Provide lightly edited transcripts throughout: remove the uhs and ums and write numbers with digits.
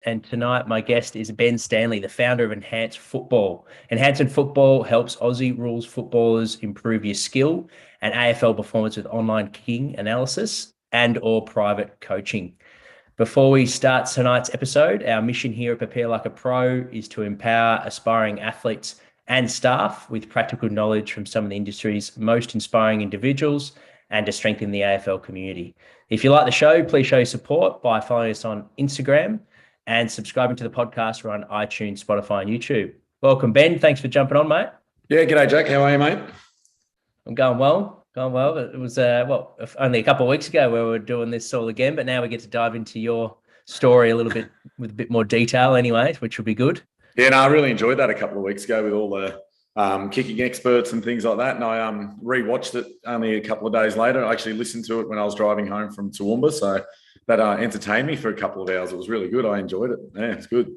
And tonight, my guest is Ben Stanley, the founder of Enhanced Football. Enhanced Football helps Aussie rules footballers improve your skill and AFL performance with online kicking analysis and/or private coaching. Before we start tonight's episode, our mission here at Prepare Like a Pro is to empower aspiring athletes and staff with practical knowledge from some of the industry's most inspiring individuals and to strengthen the AFL community. If you like the show, please show your support by following us on Instagram and subscribing to the podcast. We're on iTunes, Spotify, and YouTube. Welcome, Ben. Thanks for jumping on, mate. Yeah, g'day, Jack. How are you, mate? I'm going well. It was, only a couple of weeks ago where we were doing this all again, but now we get to dive into your story a little bit with a bit more detail anyway, which will be good. Yeah, no, I really enjoyed that a couple of weeks ago with all the kicking experts and things like that. And I rewatched it only a couple of days later. I actually listened to it when I was driving home from Toowoomba. So that entertained me for a couple of hours. It was really good. I enjoyed it. Yeah, it's good.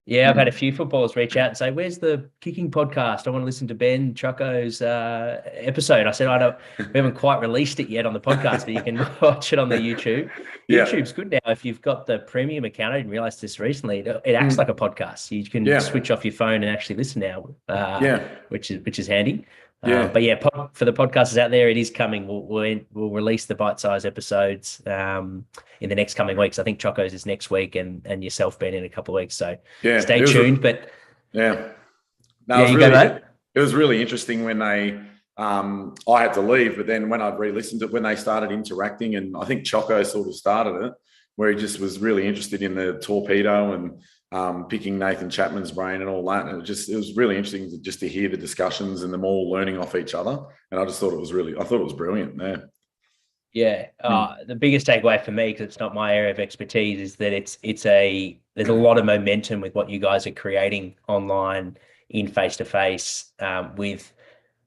Yeah, I've had a few footballers reach out and say, "Where's the kicking podcast? I want to listen to Ben Chucko's episode." I said, we haven't quite released it yet on the podcast, but you can watch it on the YouTube. Yeah. YouTube's good now. If you've got the premium account, I didn't realize this recently. It acts like a podcast. You can switch off your phone and actually listen now, which is handy. But yeah, for the podcasters out there, it is coming. We'll release the bite-sized episodes in the next coming weeks. I think Choco's is next week, and yourself, Ben, in a couple of weeks. So stay tuned. It was really interesting when they. I had to leave, but then when I re-listened to it, when they started interacting, and I think Choco sort of started it, where he just was really interested in the torpedo and picking Nathan Chapman's brain and all that. And it was really interesting to hear the discussions and them all learning off each other. And I just thought it was brilliant. The biggest takeaway for me, because it's not my area of expertise, is that there's a lot of momentum with what you guys are creating online in face-to-face with,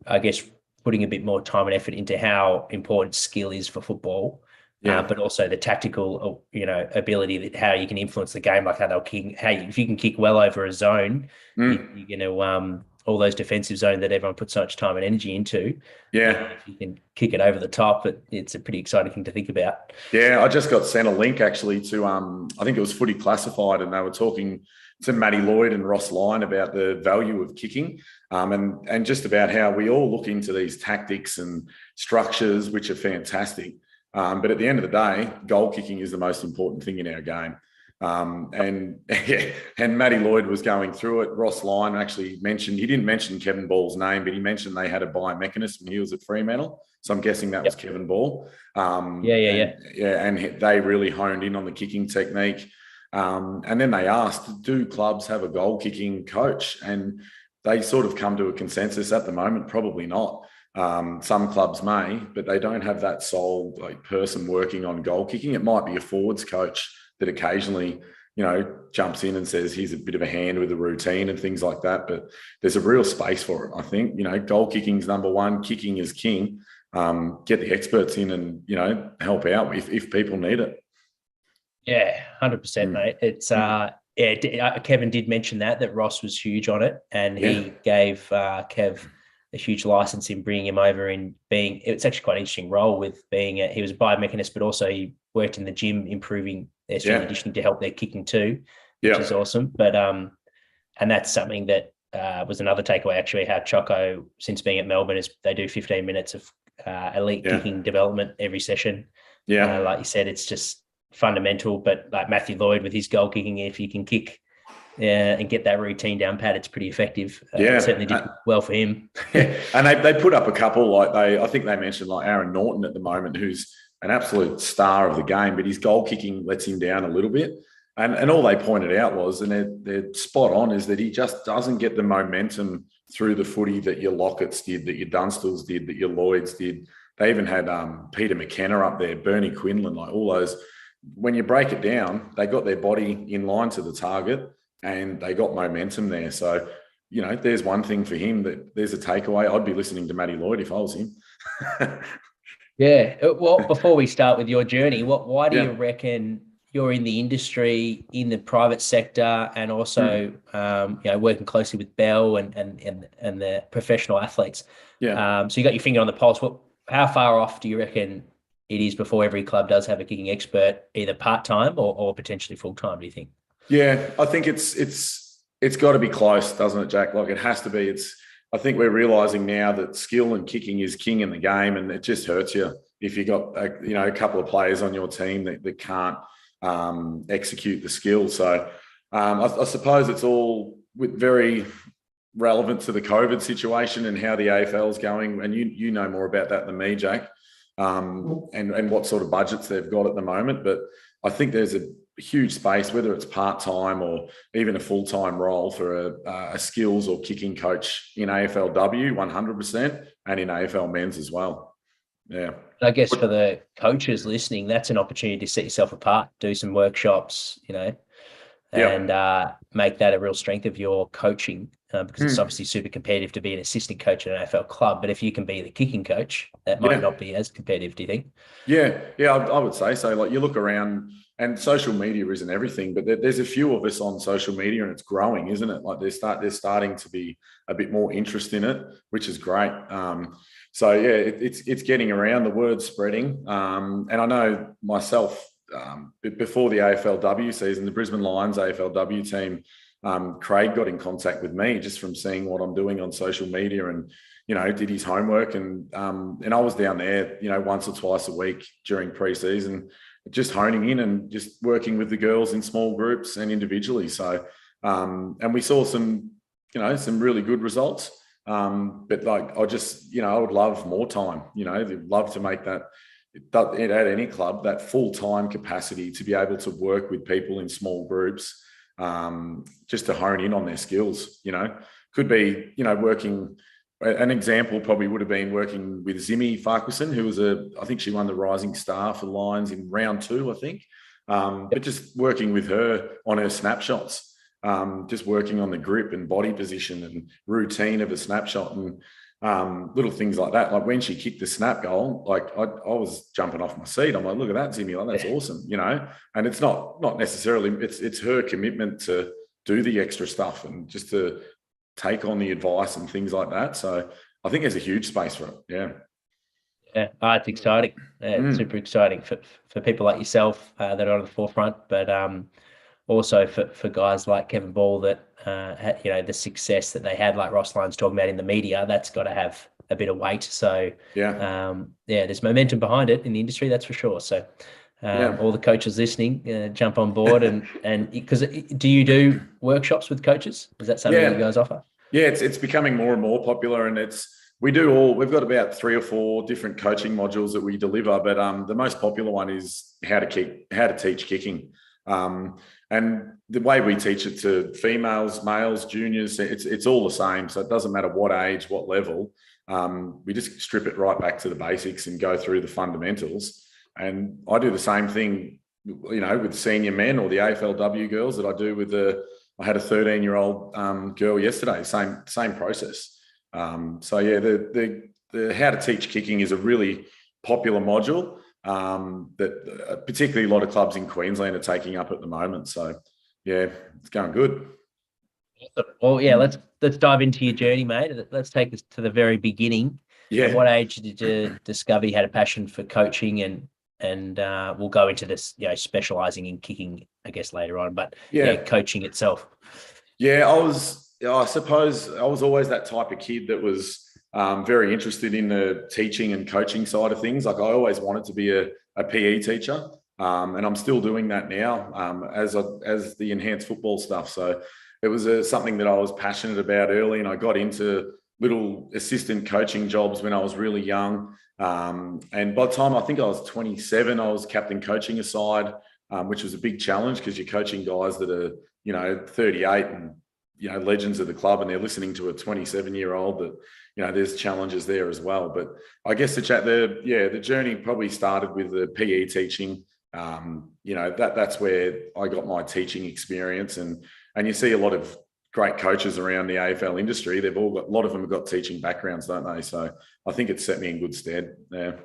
I guess, putting a bit more time and effort into how important skill is for football. But also the tactical, ability that how you can influence the game, like how they'll kick. If you can kick well over a zone, you're going to all those defensive zones that everyone puts so much time and energy into. If you can kick it over the top, it's a pretty exciting thing to think about. Yeah, I just got sent a link actually to I think it was Footy Classified, and they were talking to Matty Lloyd and Ross Lyon about the value of kicking, and just about how we all look into these tactics and structures, which are fantastic. But at the end of the day, goal kicking is the most important thing in our game. And Matty Lloyd was going through it. Ross Lyon actually he didn't mention Kevin Ball's name, but he mentioned they had a biomechanist when he was at Fremantle. So I'm guessing that was Kevin Ball. And they really honed in on the kicking technique. And then they asked, do clubs have a goal kicking coach? And they sort of come to a consensus at the moment, probably not. Some clubs may, but they don't have that sole person working on goal kicking. It might be a forwards coach that occasionally, jumps in and says he's a bit of a hand with a routine and things like that. But there's a real space for it, I think. Goal kicking's number one. Kicking is king. Get the experts in and, help out if people need it. Yeah, 100%, mate. It's Kevin did mention that Ross was huge on it, and he gave Kev a huge license in bringing him over it's actually quite an interesting role with he was a biomechanist, but also he worked in the gym improving their strength and conditioning to help their kicking too, which is awesome. But and that's something that was another takeaway actually, how Choco, since being at Melbourne, is they do 15 minutes of elite kicking development every session. Like you said, it's just fundamental. But like Matthew Lloyd with his goal kicking, if you can kick and get that routine down pat, it's pretty effective. It certainly did well for him. And they put up a couple, I think they mentioned Aaron Norton at the moment, who's an absolute star of the game, but his goal kicking lets him down a little bit. And all they pointed out was, and they're spot on, is that he just doesn't get the momentum through the footy that your Locketts did, that your Dunstals did, that your Lloyds did. They even had Peter McKenna up there, Bernie Quinlan, all those. When you break it down, they got their body in line to the target and they got momentum there. So, there's one thing for him, that there's a takeaway. I'd be listening to Matty Lloyd if I was him. Well, before we start with your journey, why do you reckon you're in the industry, in the private sector, and also working closely with Bell and the professional athletes? So you got your finger on the pulse. How far off do you reckon it is before every club does have a kicking expert, either part-time or potentially full-time, do you think? Yeah, I think it's got to be close, doesn't it, Jack? Like it has to be. I think we're realizing now that skill and kicking is king in the game, and it just hurts you if you got a couple of players on your team that can't execute the skill. So I suppose it's all very relevant to the COVID situation and how the AFL is going, and you know more about that than me, Jack, and what sort of budgets they've got at the moment. But I think there's a huge space, whether it's part-time or even a full-time role for a skills or kicking coach in AFLW 100% and in AFL men's as well. Yeah. I guess for the coaches listening, that's an opportunity to set yourself apart, do some workshops, and make that a real strength of your coaching, because it's obviously super competitive to be an assistant coach at an AFL club. But if you can be the kicking coach, that might not be as competitive, do you think? Yeah, I would say so. Like you look around, and social media isn't everything, but there's a few of us on social media, and it's growing, isn't it? Like there's starting to be a bit more interest in it, which is great. So yeah, it's getting around, the word's spreading, and I know myself. Before the AFLW season, the Brisbane Lions AFLW team, Craig got in contact with me just from seeing what I'm doing on social media, and did his homework, and I was down there once or twice a week during pre-season, just honing in and just working with the girls in small groups and individually. So and we saw some really good results, but like I would love more time. I'd love to make that at any club, that full-time capacity to be able to work with people in small groups, just to hone in on their skills. Could be working. An example probably would have been working with Zimmy Farquharson, who was I think she won the Rising Star for the Lions in round 2, I think. But just working with her on her snapshots, just working on the grip and body position and routine of a snapshot, and little things like that. Like when she kicked the snap goal, like I was jumping off my seat. I'm like, look at that, Zimmy, like, that's awesome, And it's not necessarily, it's her commitment to do the extra stuff and just to take on the advice and things like that. So I think there's a huge space for it. Yeah. Yeah, it's exciting. It's super exciting for people like yourself that are on the forefront, but also for guys like Kevin Ball that the success that they had, like Ross Lyon's talking about in the media, that's got to have a bit of weight. So there's momentum behind it in the industry, that's for sure. So all the coaches listening, jump on board, and because do you do workshops with coaches? Is that something you guys offer? Yeah, it's becoming more and more popular, and we've got about 3 or 4 different coaching modules that we deliver, but the most popular one is how to teach kicking. And the way we teach it to females, males, juniors, it's all the same. So it doesn't matter what age, what level. We just strip it right back to the basics and go through the fundamentals. And I do the same thing, with senior men or the AFLW girls that I do with I had a 13-year-old girl yesterday, same process. So yeah, the how to teach kicking is a really popular module that particularly a lot of clubs in Queensland are taking up at the moment. So yeah, it's going good. Well, yeah, let's dive into your journey, mate. Let's take us to the very beginning. Yeah. At what age did you discover you had a passion for coaching, and we'll go into this, specializing in kicking, I guess, later on, but coaching itself. Yeah, I suppose I was always that type of kid that was very interested in the teaching and coaching side of things. Like I always wanted to be a PE teacher, and I'm still doing that now as the enhanced football stuff. So it was something that I was passionate about early, and I got into little assistant coaching jobs when I was really young. And by the time I think I was 27, I was captain coaching a side, which was a big challenge because you're coaching guys that are 38 and legends of the club, and they're listening to a 27-year-old that there's challenges there as well. But I guess the journey probably started with the PE teaching. That's where I got my teaching experience, and you see a lot of great coaches around the AFL industry. A lot of them have got teaching backgrounds, don't they? So I think it's set me in good stead there.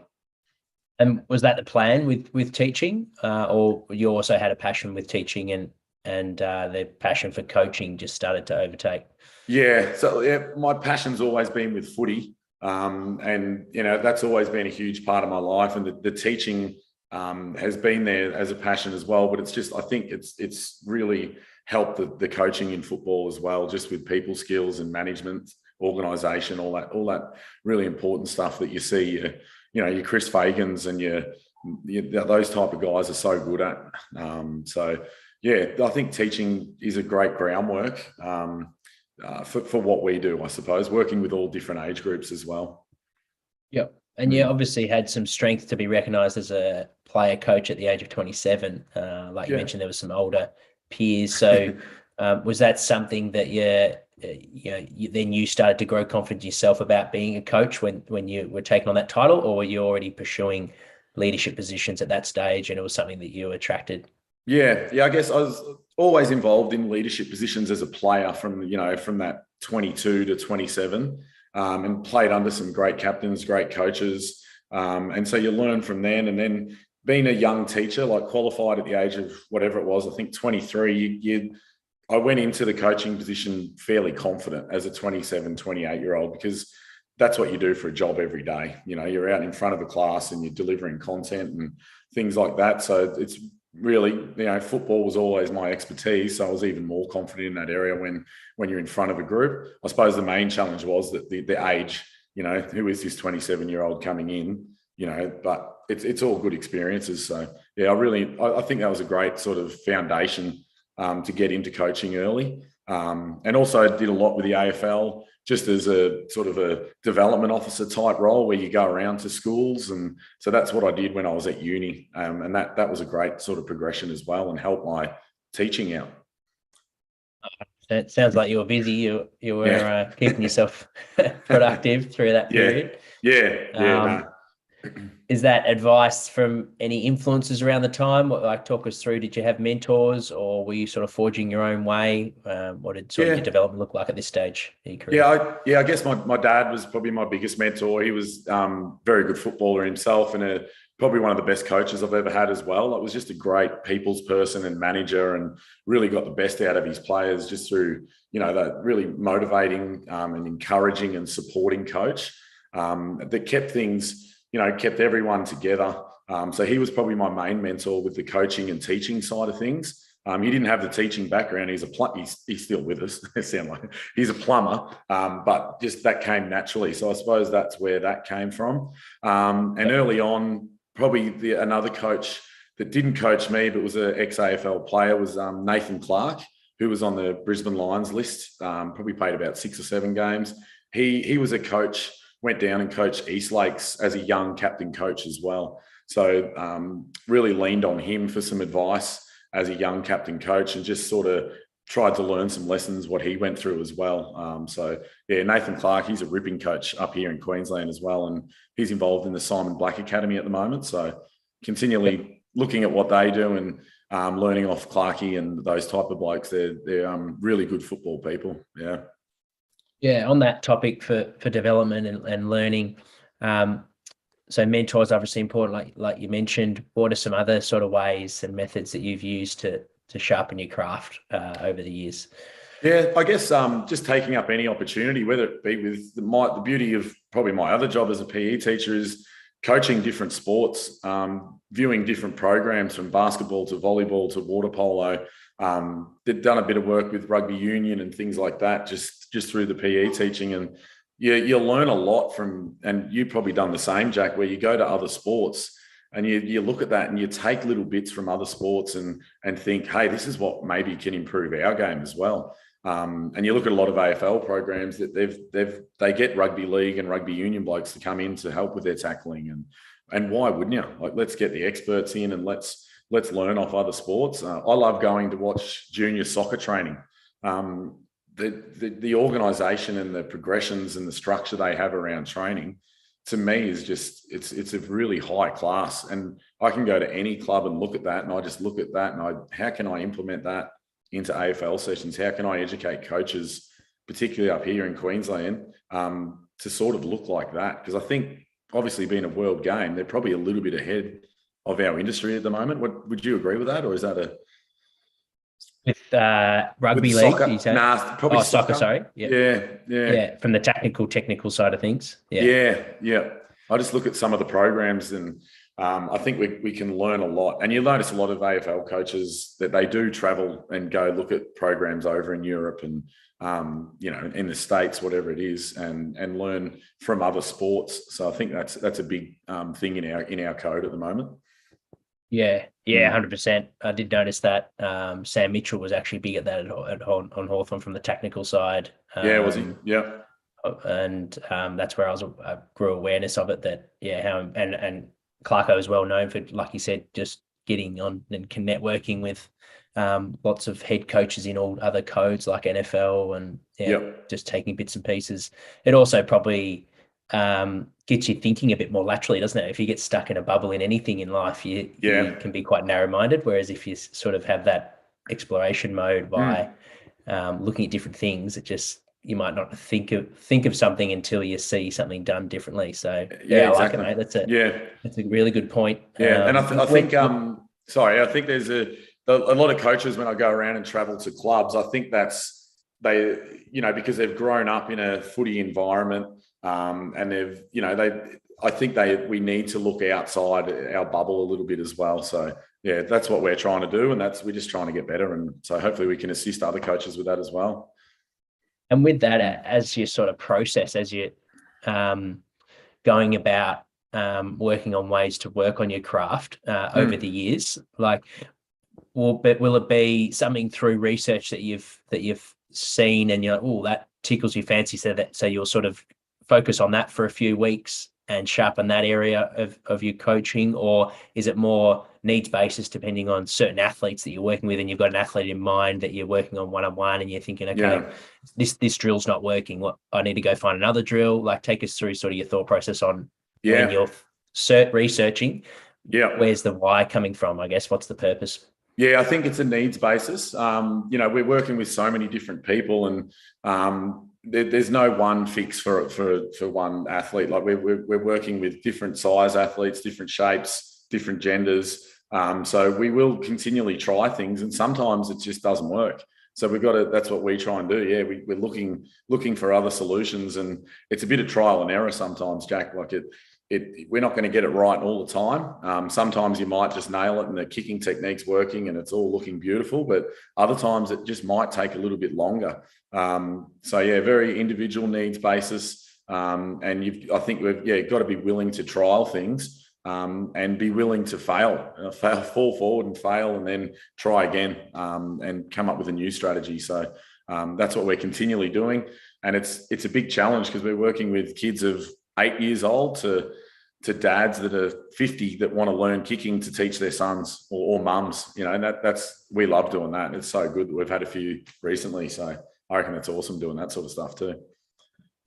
And was that the plan with teaching, or you also had a passion with teaching and the passion for coaching just started to overtake? Yeah, so my passion's always been with footy, and that's always been a huge part of my life. And the teaching has been there as a passion as well. But it's just, I think it's really helped the coaching in football as well, just with people skills and management, organisation, all that really important stuff that you see. Your Chris Fagans and your those type of guys are so good at. So yeah, I think teaching is a great groundwork for what we do, I suppose, working with all different age groups as well. Yep. And you obviously had some strength to be recognised as a player coach at the age of 27. Like you mentioned, there was some older peers. So was that something that then you started to grow confidence yourself about being a coach when you were taking on that title, or were you already pursuing leadership positions at that stage and it was something that you were attracted? Yeah. I guess I was always involved in leadership positions as a player from that 22 to 27. And played under some great captains, great coaches. And so you learn from then. And then being a young teacher, like qualified at the age of whatever it was, I think 23, I went into the coaching position fairly confident as a 27, 28-year-old, because that's what you do for a job every day. You're out in front of a class and you're delivering content and things like that. So it's really, football was always my expertise. So I was even more confident in that area when you're in front of a group. I suppose the main challenge was that the age, who is this 27-year-old coming in, but it's all good experiences. So yeah, I think that was a great sort of foundation to get into coaching early. And also did a lot with the AFL, just as a sort of a development officer type role where you go around to schools. And so that's what I did when I was at uni. And that was a great sort of progression as well and helped my teaching out. It sounds like you were busy. You were keeping yourself productive through that period. Yeah. Is that advice from any influences around the time? Like, talk us through, did you have mentors or were you sort of forging your own way? What did sort of your development look like at this stage in your career? I guess my dad was probably my biggest mentor. He was very good footballer himself and probably one of the best coaches I've ever had as well. It was just a great people's person and manager and really got the best out of his players just through, that really motivating and encouraging and supporting coach that kept things, kept everyone together. So he was probably my main mentor with the coaching and teaching side of things. He didn't have the teaching background. He's still with us. He's a plumber, but just that came naturally. So I suppose that's where that came from. And early on, probably another coach that didn't coach me, but was an ex-AFL player was Nathan Clark, who was on the Brisbane Lions list, probably played about 6 or 7 games. He was a coach, went down and coached East Lakes as a young captain coach as well. So really leaned on him for some advice as a young captain coach and just sort of tried to learn some lessons, what he went through as well. So yeah, Nathan Clark, he's a ripping coach up here in Queensland as well. And he's involved in the Simon Black Academy at the moment. So continually looking at what they do and learning off Clarkie and those type of blokes. They're really good football people. Yeah. Yeah, on that topic for development and learning, so mentors are obviously important, like you mentioned. What are some other sort of ways and methods that you've used to sharpen your craft over the years? Yeah, I guess just taking up any opportunity, whether it be with the beauty of probably my other job as a PE teacher is coaching different sports, viewing different programs from basketball to volleyball to water polo. They've done a bit of work with rugby union and things like that, just through the PE teaching. And you'll learn a lot from, and you've probably done the same, Jack, where you go to other sports and you look at that and you take little bits from other sports and think, hey, this is what maybe can improve our game as well. And you look at a lot of AFL programs that they get rugby league and rugby union blokes to come in to help with their tackling. And why wouldn't you? Like, let's get the experts in and let's learn off other sports. I love going to watch junior soccer training. The organisation and the progressions and the structure they have around training, to me, is just it's a really high class. And I can go to any club and look at that, and I just look at that and how can I implement that into AFL sessions? How can I educate coaches, particularly up here in Queensland, to sort of look like that? Because I think, obviously, being a world game, they're probably a little bit ahead of our industry at the moment. Would you agree with that, or is that with rugby with league? Soccer? Nah, probably soccer. Sorry, yeah. From the technical side of things. Yeah. I just look at some of the programs, and I think we can learn a lot. And you'll notice a lot of AFL coaches that they do travel and go look at programs over in Europe and, in the States, whatever it is, and learn from other sports. So I think that's a big thing in our code at the moment. Yeah, 100%. I did notice that Sam Mitchell was actually big at that on Hawthorn from the technical side. Was he? Yeah. And that's where I grew awareness of it. That how and Clarko is well known for, like you said, just getting on and networking with lots of head coaches in all other codes like NFL and just taking bits and pieces. It also probably gets you thinking a bit more laterally, doesn't it? If you get stuck in a bubble in anything in life, you can be quite narrow-minded. Whereas if you sort of have that exploration mode by looking at different things, you might not think of something until you see something done differently. So I like it, mate. That's a really good point. And I think I think there's a lot of coaches when I go around and travel to clubs. I think that's because they've grown up in a footy environment. And we need to look outside our bubble a little bit as well. So that's what we're trying to do, and we're just trying to get better. And so hopefully we can assist other coaches with that as well. And with that, as you sort of process, as you're going about working on ways to work on your craft over the years, like, will it be something through research that you've seen and you're like, oh, that tickles your fancy, so you'll sort of focus on that for a few weeks and sharpen that area of your coaching? Or is it more needs basis depending on certain athletes that you're working with, and you've got an athlete in mind that you're working on one-on-one and you're thinking, okay, this drill's not working, I need to go find another drill? Like, take us through sort of your thought process on when you're researching. Where's the why coming from? I guess, what's the purpose? I think it's a needs basis. We're working with so many different people, and there's no one fix for one athlete. Like we're working with different size athletes, different shapes, different genders. So we will continually try things, and sometimes it just doesn't work. So that's what we try and do. We're looking for other solutions, and it's a bit of trial and error sometimes, Jack. Like we're not going to get it right all the time. Sometimes you might just nail it and the kicking technique's working and it's all looking beautiful, but other times it just might take a little bit longer. Very individual needs basis. I think we've got to be willing to trial things and be willing to fail, fall forward and fail, and then try again and come up with a new strategy. So that's what we're continually doing. And it's a big challenge because we're working with kids of 8 years old to dads that are 50 that want to learn kicking to teach their sons or mums, and we love doing that. It's so good that we've had a few recently. So I reckon it's awesome doing that sort of stuff too.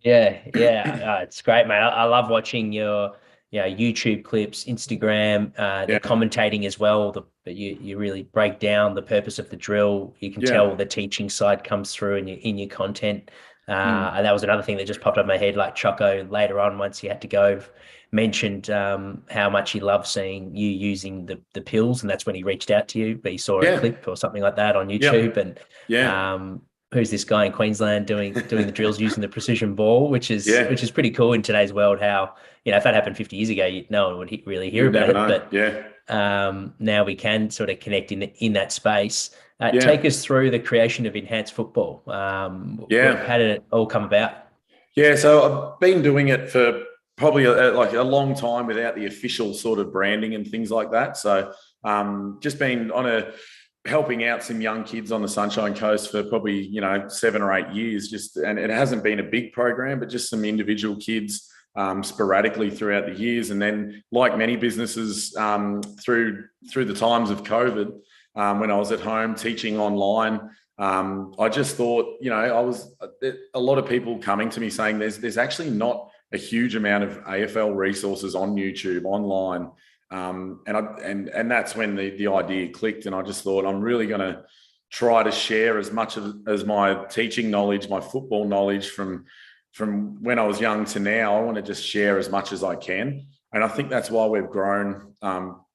It's great, mate. I love watching your YouTube clips, Instagram, the commentating as well. But you really break down the purpose of the drill. You can tell the teaching side comes through in your content. And that was another thing that just popped up in my head. Like Choco later on, once he had to go, mentioned how much he loved seeing you using the pills, and that's when he reached out to you. But he saw a clip or something like that on YouTube, and who's this guy in Queensland doing the drills using the precision ball, which is pretty cool in today's world. How if that happened 50 years ago, no one would really hear about it. But now we can sort of connect in that space. Take us through the creation of Enhanced Football. How did it all come about? So I've been doing it for probably a long time without the official sort of branding and things like that. So just been helping out some young kids on the Sunshine Coast for probably 7 or 8 years. And it hasn't been a big program, but just some individual kids sporadically throughout the years. And then, like many businesses, through the times of COVID. When I was at home teaching online, I just thought, a lot of people coming to me saying there's actually not a huge amount of AFL resources on YouTube online. And that's when the idea clicked. And I just thought, I'm really going to try to share as much as my teaching knowledge, my football knowledge from when I was young to now. I want to just share as much as I can. And I think that's why we've grown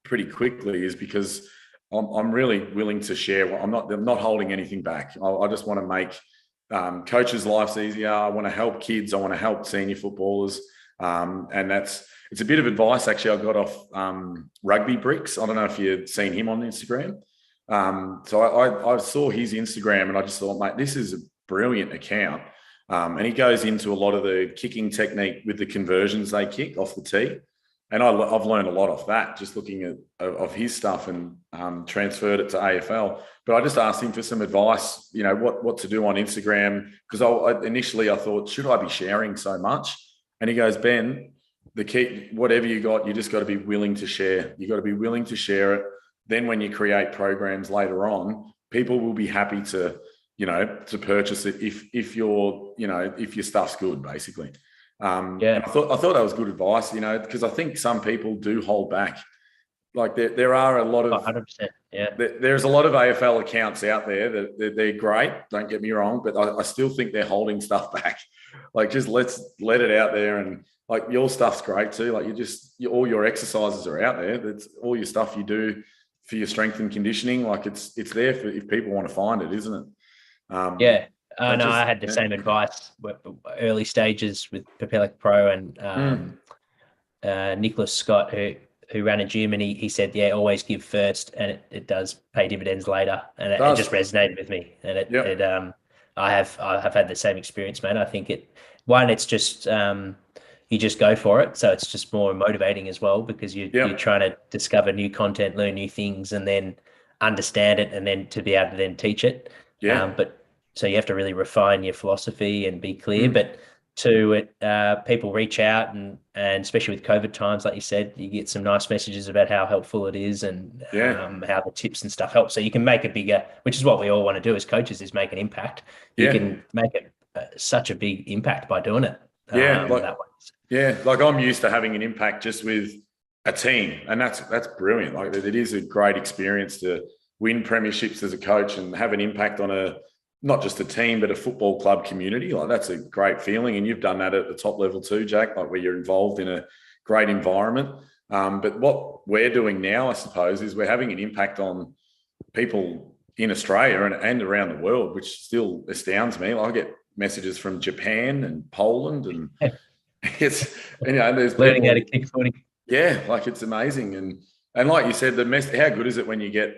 pretty quickly, is because I'm really willing to share. I'm not holding anything back. I just want to make coaches' lives easier. I want to help kids. I want to help senior footballers. And it's a bit of advice actually I got off Rugby Bricks. I don't know if you've seen him on Instagram. So I saw his Instagram and I just thought, mate, this is a brilliant account. And he goes into a lot of the kicking technique with the conversions they kick off the tee. And I've learned a lot off that, just looking at of his stuff and transferred it to AFL. But I just asked him for some advice, you know, what to do on Instagram. Because initially I thought, should I be sharing so much? And he goes, Ben, the key, whatever you got, you just got to be willing to share. You got to be willing to share it. Then when you create programs later on, people will be happy to, you know, to purchase it if your stuff's good, basically. And I thought that was good advice, you know, because I think some people do hold back. Like there are a lot of 100%. Yeah. There's a lot of AFL accounts out there that they're great. Don't get me wrong, but I still think they're holding stuff back. Like, just let's let it out there, and like your stuff's great too. Like all your exercises are out there. That's all your stuff you do for your strength and conditioning. Like it's there for if people want to find it, isn't it? I had the same advice early stages with Propelic Pro and Nicholas Scott, who ran a gym, and he said, yeah, always give first, and it does pay dividends later. And it just resonated with me. And I have had the same experience, man. I think it's just you just go for it. So it's just more motivating as well, because you're trying to discover new content, learn new things, and then understand it, and then to be able to then teach it. So you have to really refine your philosophy and be clear. But people reach out, and especially with COVID times, like you said, you get some nice messages about how helpful it is, and how the tips and stuff help. So you can make a bigger, which is what we all want to do as coaches, is make an impact. You can make it such a big impact by doing it. That way. Like I'm used to having an impact just with a team, and that's brilliant. Like it is a great experience to win premierships as a coach and have an impact on not just a team, but a football club community. Like that's a great feeling. And you've done that at the top level too, Jack, like where you're involved in a great environment. But what we're doing now, I suppose, is we're having an impact on people in Australia and around the world, which still astounds me. Like I get messages from Japan and Poland, and there's learning how to kick footy. Yeah, like it's amazing. And like you said, how good is it when you get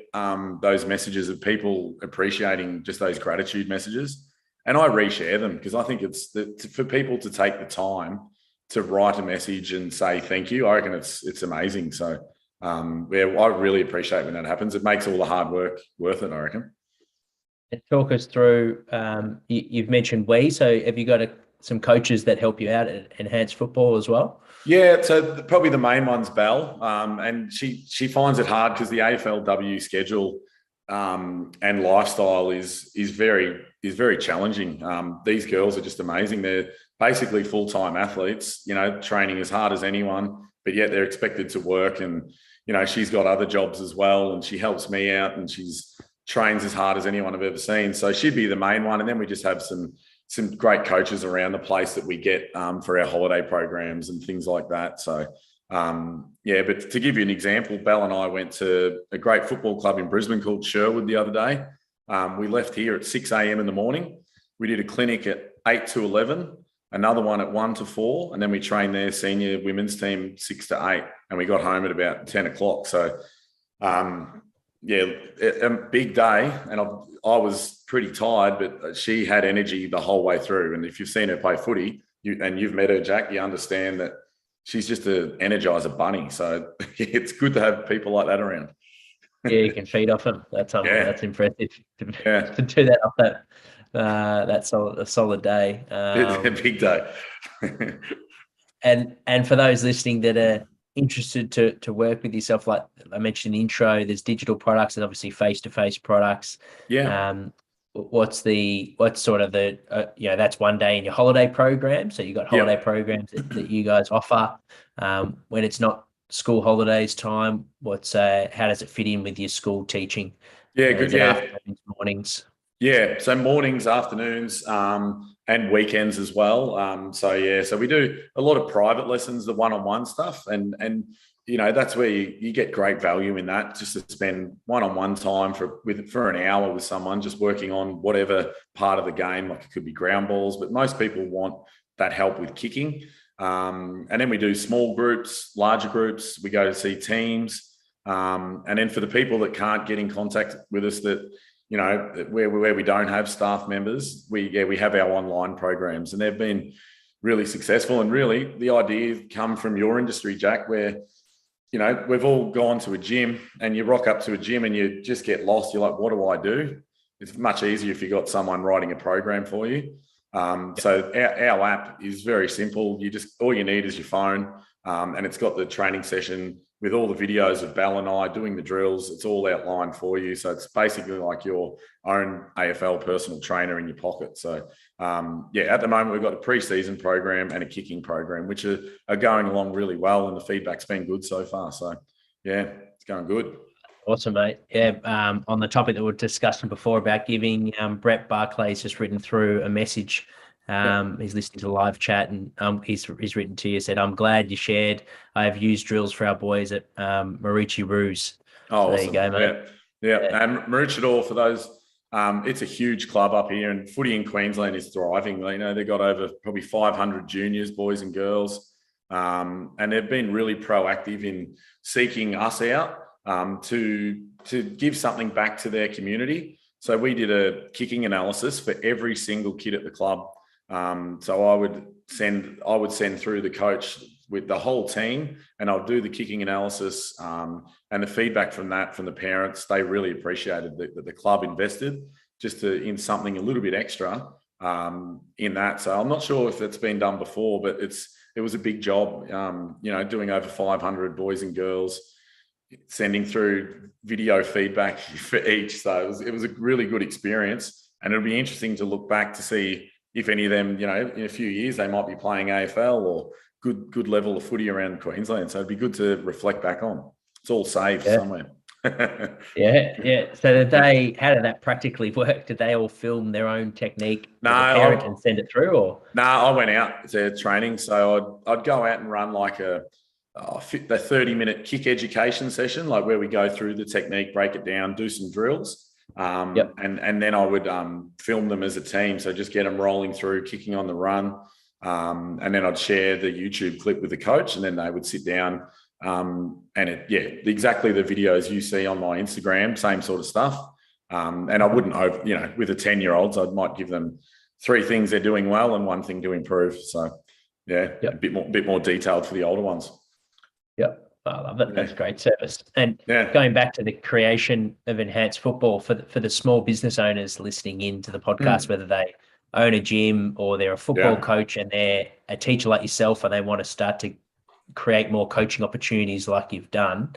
those messages of people appreciating just those gratitude messages? And I reshare them, because I think it's for people to take the time to write a message and say thank you. I reckon it's amazing. So I really appreciate when that happens. It makes all the hard work worth it, I reckon. And talk us through. You've mentioned so have you got some coaches that help you out at Enhanced Football as well? Yeah, so probably the main one's Belle, and she finds it hard because the AFLW schedule and lifestyle is very challenging. These girls are just amazing. They're basically full-time athletes, you know, training as hard as anyone, but yet they're expected to work. And you know, she's got other jobs as well, and she helps me out, and she's trains as hard as anyone I've ever seen. So she'd be the main one, and then we just have some great coaches around the place that we get for our holiday programs and things like that. So, but to give you an example, Belle and I went to a great football club in Brisbane called Sherwood the other day. We left here at 6 a.m. in the morning. We did a clinic at 8 to 11, another one at 1 to 4, and then we trained their senior women's team 6 to 8, and we got home at about 10 o'clock. So, a big day, and I was pretty tired, but she had energy the whole way through. And if you've seen her play footy, and you've met her, Jack, you understand that she's just an energizer bunny. So it's good to have people like that around. Yeah, you can feed off them. That's impressive to do that off that's a solid day. It's a big day. and for those listening that are interested to work with yourself, like I mentioned in the intro, there's digital products and obviously face-to-face products. What's sort of that's one day in your holiday program, so you got holiday programs that you guys offer when it's not school holidays time. How does it fit in with your school teaching? Mornings. So mornings, afternoons, and weekends as well. So we do a lot of private lessons, the one-on-one stuff, and you know, that's where you get great value in that, just to spend one-on-one time for an hour with someone, just working on whatever part of the game. Like it could be ground balls, but most people want that help with kicking. And then we do small groups, larger groups. We go to see teams. And then for the people that can't get in contact with us, that, you know, where we don't have staff members, we have our online programs, and they've been really successful. And really the idea come from your industry, Jack, where, you know, we've all gone to a gym, and you rock up to a gym and you just get lost. You're like, what do I do? It's much easier if you got someone writing a program for you. So our app is very simple. All you need is your phone, and it's got the training session with all the videos of Bal and I doing the drills. It's all outlined for you. So it's basically like your own AFL personal trainer in your pocket. So at the moment we've got a pre-season program and a kicking program, which are going along really well, and the feedback's been good so far. So yeah, it's going good. Awesome, mate. Yeah, on the topic that we were discussing before about giving, Brett Barclay's just written through a message. He's listening to the live chat, and he's written to you, said, "I'm glad you shared. I have used drills for our boys at Marucci Roos." Oh, so awesome. There you go, mate. Yeah. And Maroochydore, for those, it's a huge club up here, and footy in Queensland is thriving. You know, they've got over probably 500 juniors, boys and girls, and they've been really proactive in seeking us out to give something back to their community. So we did a kicking analysis for every single kid at the club. So I would send through the coach with the whole team, and I'll do the kicking analysis, and the feedback from the parents, they really appreciated that the club invested just in something a little bit extra in that. So I'm not sure if it's been done before, but it was a big job, you know, doing over 500 boys and girls, sending through video feedback for each. So it was a really good experience, and it'll be interesting to look back to see if any of them, you know, in a few years, they might be playing AFL or good level of footy around Queensland. So it'd be good to reflect back on. It's all saved somewhere. Yeah. So how did that practically work? Did they all film their own technique as a parent and send it through, or? No, I went out to training. So I'd go out and run like the 30-minute kick education session, like where we go through the technique, break it down, do some drills. And then I would film them as a team. So just get them rolling through, kicking on the run. And then I'd share the YouTube clip with the coach, and then they would sit down. Exactly the videos you see on my Instagram, same sort of stuff. And I wouldn't, with the 10-year-olds, I might give them 3 things they're doing well and 1 thing to improve. So a bit more detailed for the older ones. Yep. I love it. That's great service. And going back to the creation of enhanced football for the small business owners listening in to the podcast, whether they own a gym or they're a football coach and they're a teacher like yourself, and they want to start to create more coaching opportunities like you've done.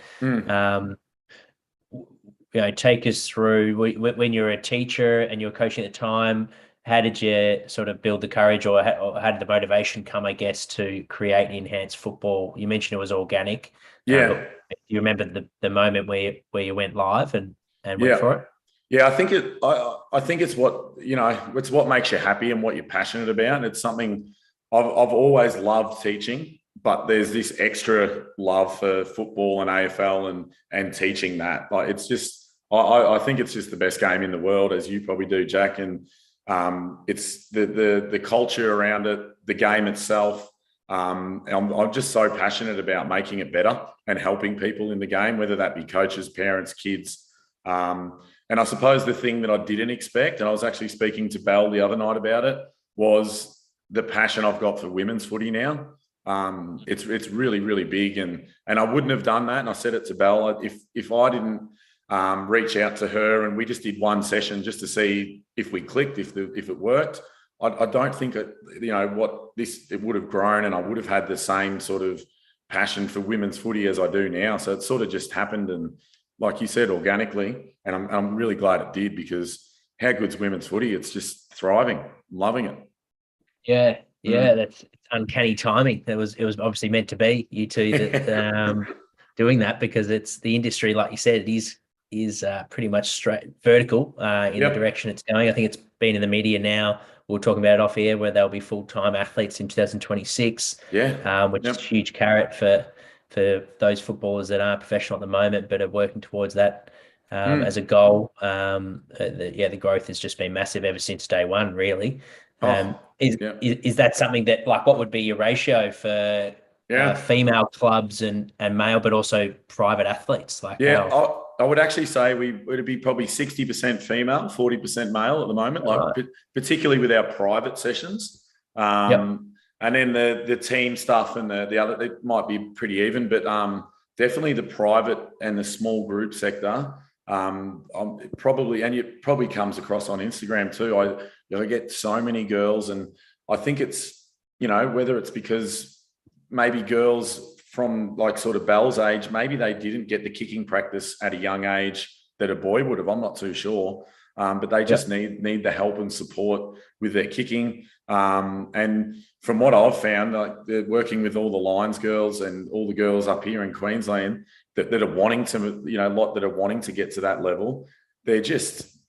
Take us through when you're a teacher and you're coaching at the time. How did you sort of build the courage, or how did the motivation come, I guess, to create enhanced football? You mentioned it was organic. Do you remember the moment where you went live and went for it? Yeah, I think it's what, it's what makes you happy and what you're passionate about. It's something I've always loved teaching, but there's this extra love for football and AFL and teaching that. Like, it's just, I think it's just the best game in the world, as you probably do, Jack. And it's the culture around it, the game itself. I'm just so passionate about making it better and helping people in the game, whether that be coaches, parents, kids. And I suppose the thing that I didn't expect, and I was actually speaking to Bal the other night about it, was the passion I've got for women's footy now. It's really, really big, and I wouldn't have done that. And I said it to Bal, if I didn't reach out to her and we just did 1 session just to see if we clicked, if it worked, I don't think it would have grown, and I would have had the same sort of passion for women's footy as I do now. So it sort of just happened, and like you said, organically. And I'm really glad it did, because how good's women's footy? It's just thriving, loving it. Yeah, that's uncanny timing. It was obviously meant to be you two that doing that, because it's the industry, like you said, it is pretty much straight vertical in the direction it's going. I think it's been in the media now. We're talking about it off air, where they'll be full-time athletes in 2026. Which is a huge carrot for those footballers that aren't professional at the moment but are working towards that as a goal. The growth has just been massive ever since day one, really. Is that something that, like, what would be your ratio for female clubs and male, but also private athletes? Like, Yeah, how? I would actually say it'd be probably 60% female, 40% male at the moment, particularly with our private sessions. And then the team stuff and the other, it might be pretty even, but definitely the private and the small group sector. And it probably comes across on Instagram too. I get so many girls, and I think it's, whether it's because maybe girls from like sort of Belle's age, maybe they didn't get the kicking practice at a young age that a boy would have. I'm not too sure. But they just need the help and support with their kicking. And from what I've found, like, they're working with all the Lions girls and all the girls up here in Queensland that are wanting to, that are wanting to get to that level. They're just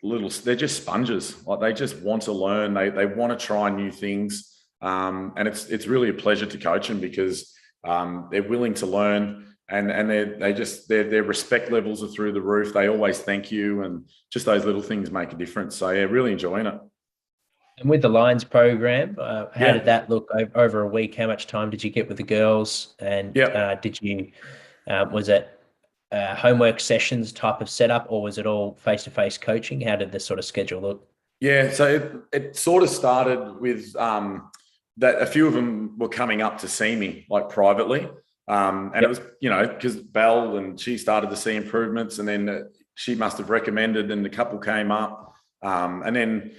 sponges. Like, they just want to learn. They want to try new things. And it's really a pleasure to coach them because they're willing to learn, and their respect levels are through the roof. They always thank you, and just those little things make a difference. So yeah, really enjoying it. And with the Lions program, how did that look over a week? How much time did you get with the girls? And did you was it homework sessions type of setup, or was it all face-to-face coaching? How did this sort of schedule look? Yeah, so it sort of started with that a few of them were coming up to see me, like, privately. And it was, because Belle, and she started to see improvements, and then she must have recommended, and the couple came up. And then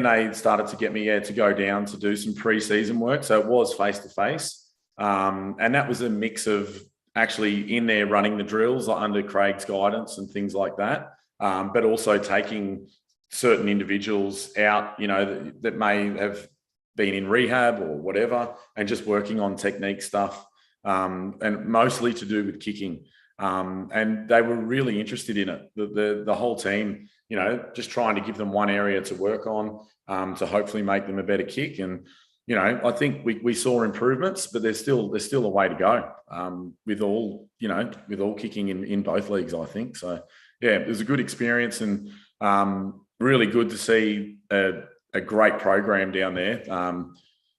they started to get me to go down to do some pre-season work. So it was face-to-face. And that was a mix of actually in there running the drills, like, under Craig's guidance and things like that. But also taking certain individuals out, that may have been in rehab or whatever, and just working on technique stuff, and mostly to do with kicking. And they were really interested in it. The whole team, just trying to give them one area to work on, to hopefully make them a better kick. And, I think we saw improvements, but there's still a way to go, with all kicking in both leagues, I think. So yeah, it was a good experience, and really good to see a great program down there.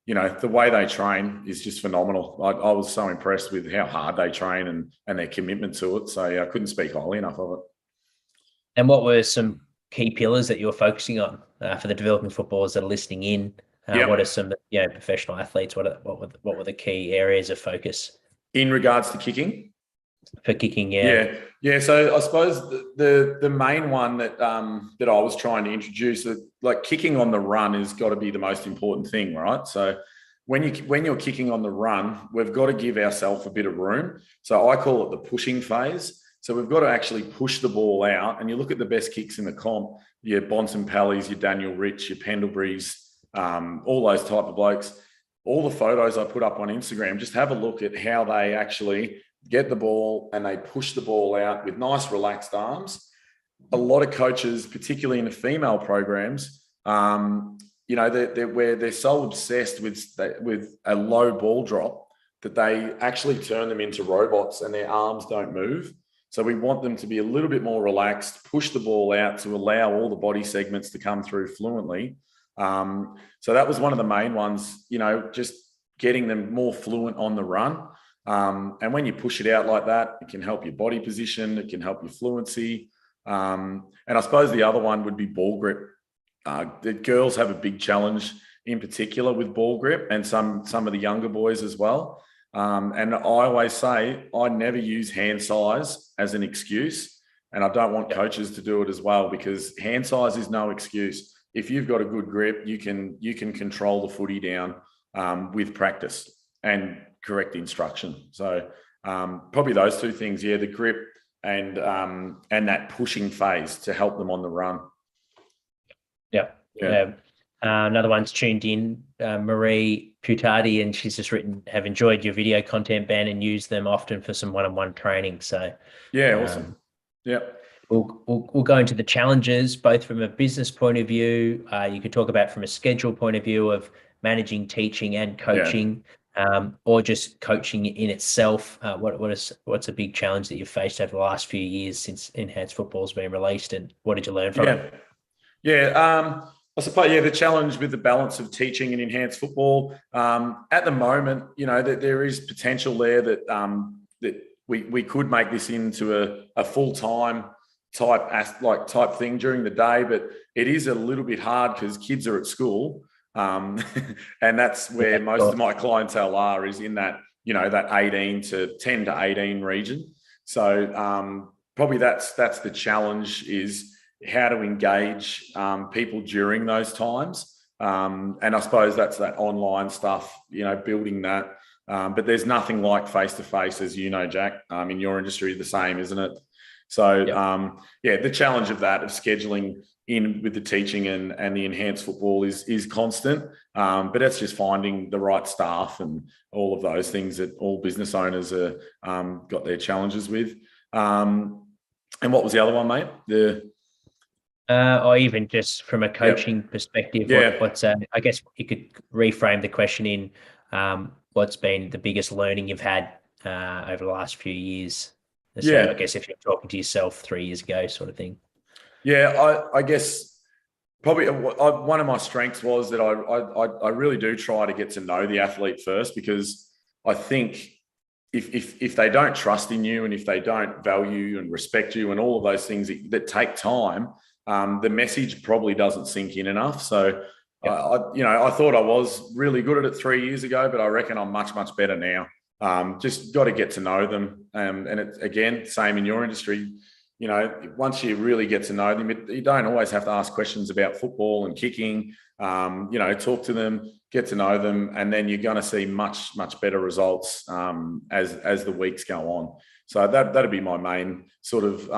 The way they train is just phenomenal. I was so impressed with how hard they train and their commitment to it. So yeah, I couldn't speak highly enough of it. And what were some key pillars that you were focusing on for the developing footballers that are listening in? What are some professional athletes? What were the key areas of focus in regards to kicking? For kicking, yeah. So I suppose the main one that I was trying to introduce, like, kicking on the run has got to be the most important thing, right? So when you're kicking on the run, we've got to give ourselves a bit of room. So I call it the pushing phase. So we've got to actually push the ball out. And you look at the best kicks in the comp, your Bonson-Pallies, your Daniel Rich, your Pendlebury's, all those type of blokes. All the photos I put up on Instagram, just have a look at how they actually get the ball and they push the ball out with nice relaxed arms. A lot of coaches, particularly in the female programs, they're so obsessed with a low ball drop that they actually turn them into robots and their arms don't move. So we want them to be a little bit more relaxed, push the ball out to allow all the body segments to come through fluently. So that was one of the main ones, just getting them more fluent on the run. And when you push it out like that, it can help your body position. It can help your fluency. And I suppose the other one would be ball grip. The girls have a big challenge in particular with ball grip, and some of the younger boys as well. And I always say, I never use hand size as an excuse. And I don't want coaches to do it as well, because hand size is no excuse. If you've got a good grip, you can control the footy down with practice and correct instruction. So probably those two things, the grip and that pushing phase to help them on the run. Yeah. Another one's tuned in, Marie Putardi, and she's just written, have enjoyed your video content, Ben, and use them often for some one-on-one training. So awesome. We'll go into the challenges, both from a business point of view. You could talk about from a schedule point of view of managing, teaching, and coaching, or just coaching in itself. What's a big challenge that you've faced over the last few years since enhanced football's been released, and what did you learn from it? I suppose, yeah, the challenge with the balance of teaching and enhanced football at the moment, that there is potential there that that we could make this into a full-time type thing during the day, but it is a little bit hard because kids are at school, and that's where most of my clientele is in that that 18 to 10 to 18 region. So probably that's the challenge, is how to engage people during those times. And I suppose that's that online stuff, building that. But there's nothing like face-to-face, as you know, Jack, in your industry, the same, isn't it? So, the challenge of that, of scheduling in with the teaching and the enhanced football is constant. But that's just finding the right staff and all of those things that all business owners are got their challenges with. And what was the other one, mate? Or even just from a coaching perspective, what's I guess you could reframe the question in what's been the biggest learning you've had over the last few years? So I guess if you're talking to yourself 3 years ago, sort of thing. Yeah, I guess probably one of my strengths was that I really do try to get to know the athlete first, because I think if they don't trust in you, and if they don't value and respect you and all of those things that take time, the message probably doesn't sink in enough. So, I thought I was really good at it 3 years ago, but I reckon I'm much, much better now. Just got to get to know them. And it's, again, same in your industry. Once you really get to know them, you don't always have to ask questions about football and kicking. Talk to them, get to know them, and then you're going to see much, much better results as the weeks go on. So that'd be my main sort of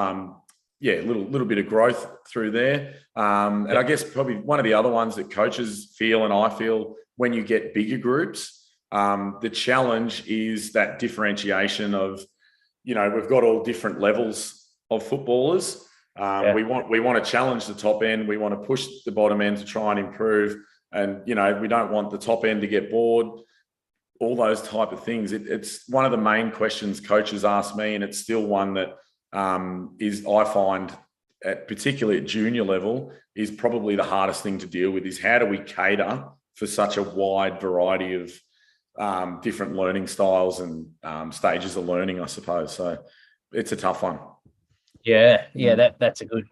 little bit of growth through there. And I guess probably one of the other ones that coaches feel, and I feel, when you get bigger groups, the challenge is that differentiation of, we've got all different levels of footballers. We want to challenge the top end. We want to push the bottom end to try and improve. And, we don't want the top end to get bored, all those type of things. It's one of the main questions coaches ask me, and it's still one that I find, particularly at junior level, is probably the hardest thing to deal with, is how do we cater for such a wide variety of different learning styles and stages of learning, I suppose. So it's a tough one. That's a good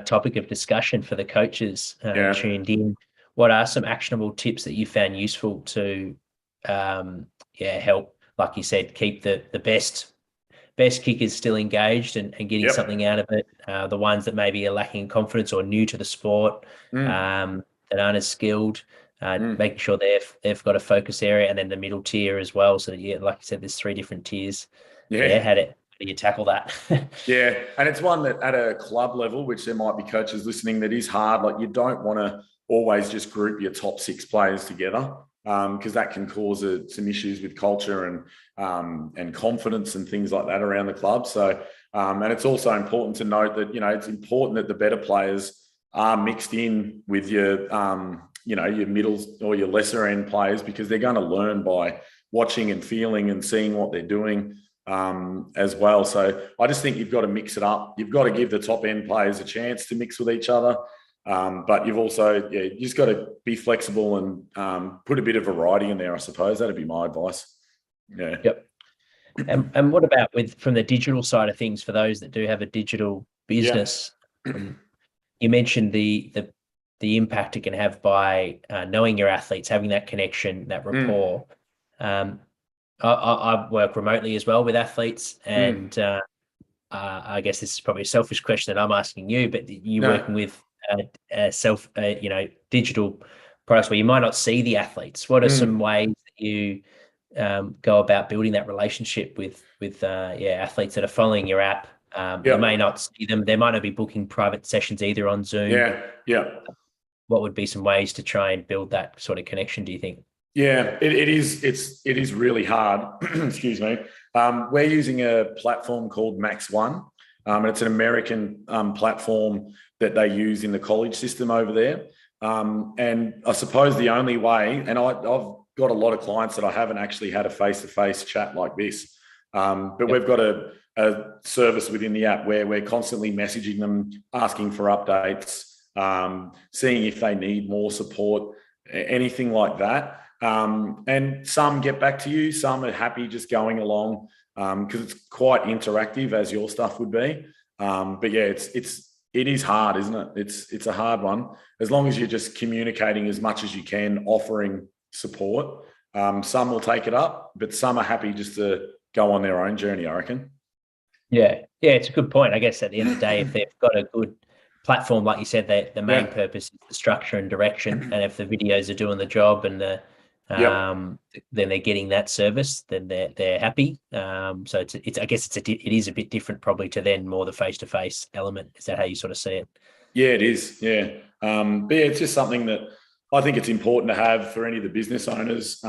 topic of discussion for the coaches tuned in. What are some actionable tips that you found useful to help, like you said, keep the best kickers still engaged and getting something out of it? The ones that maybe are lacking confidence or new to the sport, that aren't as skilled, making sure they've got a focus area, and then the middle tier as well. So that, like you said, there's 3 different tiers. How do you tackle that? And it's one that at a club level, which there might be coaches listening, that is hard. Like, you don't want to always just group your top 6 players together, because that can cause some issues with culture and confidence and things like that around the club. So, and it's also important to note that, it's important that the better players are mixed in with your middles or your lesser end players, because they're going to learn by watching and feeling and seeing what they're doing as well. So I just think you've got to mix it up. You've got to give the top end players a chance to mix with each other. But you've also, you just got to be flexible and put a bit of variety in there, I suppose. That'd be my advice. And what about from the digital side of things, for those that do have a digital business? You mentioned the impact it can have by knowing your athletes, having that connection, that rapport. I work remotely as well with athletes, and I guess this is probably a selfish question that I'm asking you, but you're working with digital products where you might not see the athletes. What are some ways that you go about building that relationship with athletes that are following your app? You may not see them. They might not be booking private sessions either on Zoom. What would be some ways to try and build that sort of connection, do you think? It is really hard. Excuse me. We're using a platform called Max One, and it's an American platform that they use in the college system over there. And I suppose the only way, and I've got a lot of clients that I haven't actually had a face-to-face chat like this, but we've got a service within the app where we're constantly messaging them, asking for updates, seeing if they need more support, anything like that. And some get back to you, some are happy just going along because it's quite interactive, as your stuff would be. But yeah, it is hard, isn't it? It's a hard one. As long as you're just communicating as much as you can, offering support. Some will take it up, but some are happy just to go on their own journey, I reckon. Yeah, it's a good point. I guess at the end of the day, if they've got a good platform, like you said, the main purpose is the structure and direction, and if the videos are doing the job and then they're getting that service, then they're happy. So it's I guess it is a bit different probably to then more the face-to-face element. Is that how you sort of see it? Yeah, it is. Yeah. But yeah, it's just something that I think it's important to have for any of the business owners.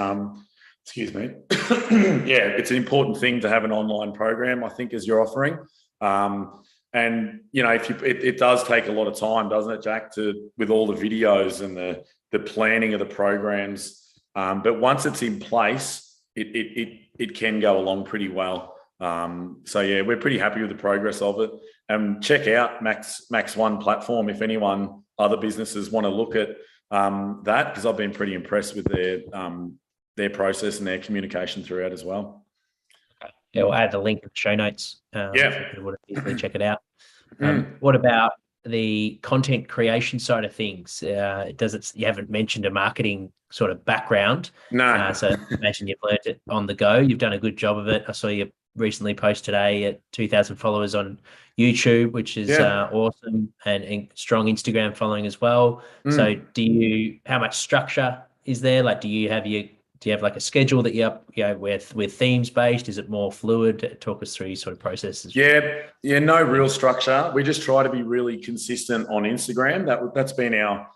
Excuse me. Yeah, it's an important thing to have an online program, I think, as you're offering. And you know, it does take a lot of time, doesn't it, Jack, with all the videos and the planning of the programs. But once it's in place, it can go along pretty well. So yeah, we're pretty happy with the progress of it. And check out Max One platform if other businesses want to look at that, because I've been pretty impressed with their process and their communication throughout as well. Yeah, we'll add the link in the show notes. Yeah, if people want to easily check it out. What about the content creation side of things? You haven't mentioned a marketing sort of background. No. So I imagine you've learned it on the go. You've done a good job of it. I saw you recently post today at 2,000 followers on YouTube, which is awesome, and strong Instagram following as well. So how much structure is there? Like, do you have like a schedule that you're up, with themes based? Is it more fluid? Talk us through your sort of processes. Yeah, no real structure. We just try to be really consistent on Instagram. That's been our.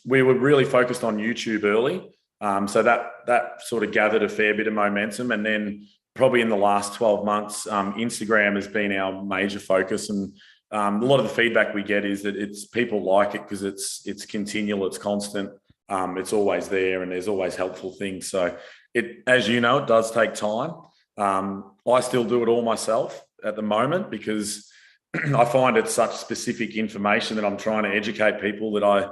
We were really focused on YouTube early, so that sort of gathered a fair bit of momentum, and then probably in the last 12 months, Instagram has been our major focus, and a lot of the feedback we get is that people like it because it's continual, it's constant. It's always there, and there's always helpful things. So as you know, it does take time. I still do it all myself at the moment because I find it's such specific information that I'm trying to educate people that I,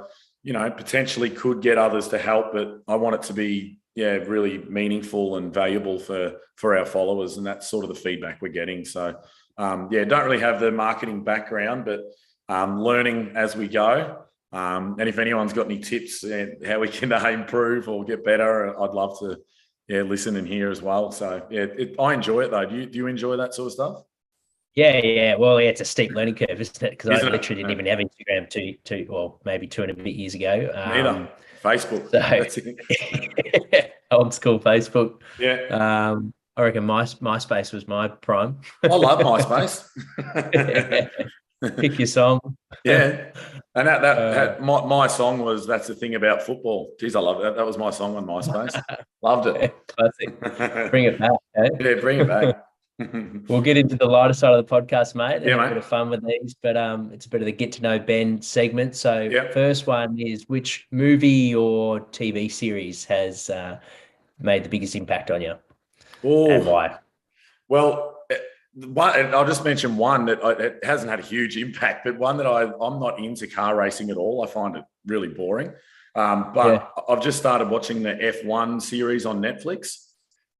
potentially could get others to help, but I want it to be, really meaningful and valuable for our followers. And that's sort of the feedback we're getting. So, don't really have the marketing background, but learning as we go. And if anyone's got any tips how we can improve or get better, I'd love to listen and hear as well. So I enjoy it though. Do you enjoy that sort of stuff? Yeah. Well, it's a steep learning curve, isn't it? Because I literally didn't even have Instagram maybe 2.5 years ago. Neither. Facebook. So old school Facebook. Yeah. I reckon MySpace was my prime. I love MySpace. Pick your song. Yeah. And my song was "That's the Thing About Football." Jeez, I love that. That was my song on MySpace. Loved it. Classic. Bring it back. Eh? Yeah, bring it back. We'll get into the lighter side of the podcast, mate. Yeah, have a bit of fun with these, but it's a bit of the get to know Ben segment. So first one is, which movie or TV series has made the biggest impact on you? And why? Well, I'll just mention one that it hasn't had a huge impact, but one that I'm not into car racing at all. I find it really boring. But I've just started watching the F1 series on Netflix.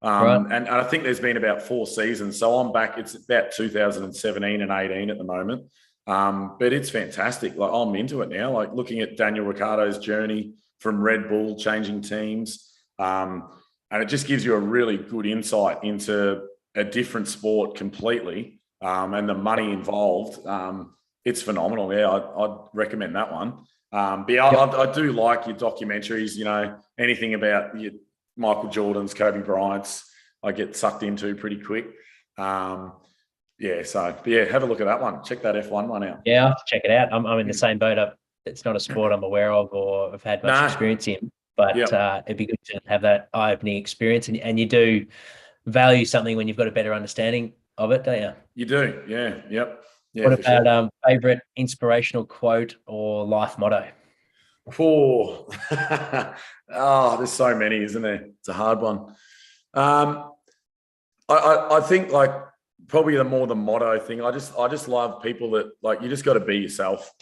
And I think there's been about 4 seasons. So I'm back. It's about 2017 and 18 at the moment. But it's fantastic. Like, I'm into it now, like looking at Daniel Ricciardo's journey from Red Bull, changing teams. And it just gives you a really good insight into a different sport completely, and the money involved. It's phenomenal. Yeah, I'd recommend that one. But I do like your documentaries, anything about Michael Jordan's, Kobe Bryant's, I get sucked into pretty quick. Have a look at that one. Check that F1 one out. Yeah, I'll have to check it out. I'm in the same boat. It's not a sport I'm aware of or have had much experience in, but it'd be good to have that eye-opening experience. And you do value something when you've got a better understanding of it, don't you? You do, yeah, yep. Yeah, what about favorite inspirational quote or life motto? There's so many, isn't there? It's a hard one. I think like probably the motto thing. I just love people that, like, you just got to be yourself.